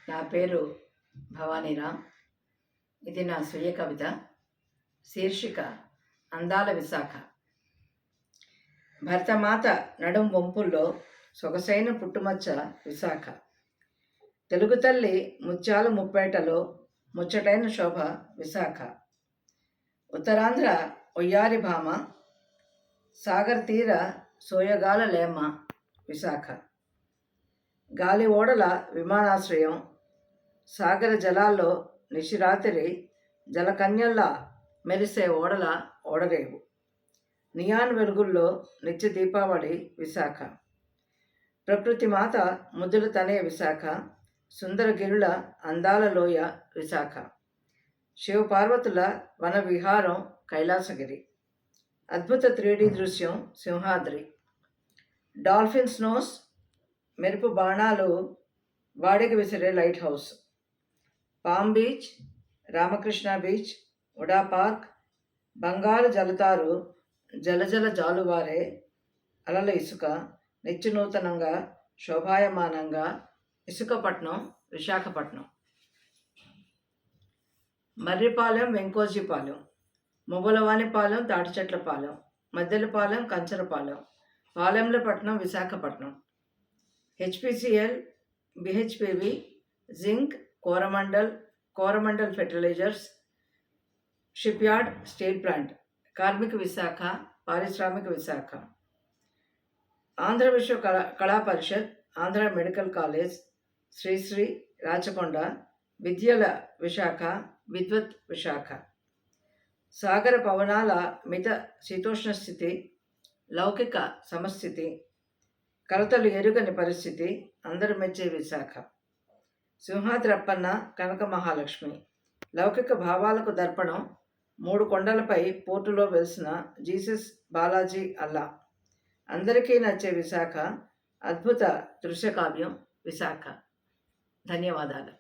నా పేరు భవానీరామ్. ఇది నా స్వీయ కవిత. శీర్షిక అందాల విశాఖ. భరతమాత నడుం వంపుల్లో సొగసైన పుట్టుమచ్చ విశాఖ. తెలుగు తల్లి ముత్యాల ముప్పేటలో ముచ్చటైన శోభ విశాఖ. ఉత్తరాంధ్ర ఒయ్యారి భామ, సాగర్ తీర సోయగాల లేమ విశాఖ. గాలి ఓడల విమానాశ్రయం, సాగర జలాల్లో నిశిరాత్రి జలకన్యల్లా మెరిసే ఓడల ఓడరేవు. నియాన్ వెలుగుల్లో నిత్య దీపావళి విశాఖ. ప్రకృతి మాత ముద్దుల తనే విశాఖ. సుందరగిరుల అందాల లోయ విశాఖ. శివపార్వతుల వన విహారం కైలాసగిరి. అద్భుత 3D దృశ్యం సింహాద్రి. డాల్ఫిన్ స్నోస్, మెరుపు బాణాలు వాడికి విసిరే lighthouse. Palm beach, Ramakrishna beach, UDA park, బంగారు జలతారు జలజల జాలువారే అలల ఇసుక, నిత్యనూతనంగా శోభాయమానంగా ఇసుకపట్నం విశాఖపట్నం. మర్రిపాలెం, వెంకోజీపాలెం, మువ్వలవానిపాలెం, తాటిచెట్లపాలెం, మద్దెలపాలెం, కంచరపాలెం, పాలెంలపట్నం Visakhapatnam. HPCL, BHPV, zinc, Coromandel fertilizers, shipyard, steel plant. కార్మిక విశాఖ, పారిశ్రామిక విశాఖ. ఆంధ్ర విశ్వ కళా పరిషత్, ఆంధ్ర మెడికల్ కాలేజ్, శ్రీశ్రీ, రాచకొండ, విద్యల విశాఖ, విద్వత్ విశాఖ. సాగర పవనాల మిత శీతోష్ణ స్థితి, లౌకిక సమస్థితి, కలతలు ఎరుగని పరిస్థితి, అందరు మెచ్చే విశాఖ. సింహాద్రప్పన్న, కనక మహాలక్ష్మి. లౌకిక భావాలకు దర్పణం, 3 కొండలపై పోర్టులో వెలిసిన జీసస్ బాలాజీ అల్లా. అందరికీ నచ్చే విశాఖ. అద్భుత దృశ్యకావ్యం విశాఖ. ధన్యవాదాలు.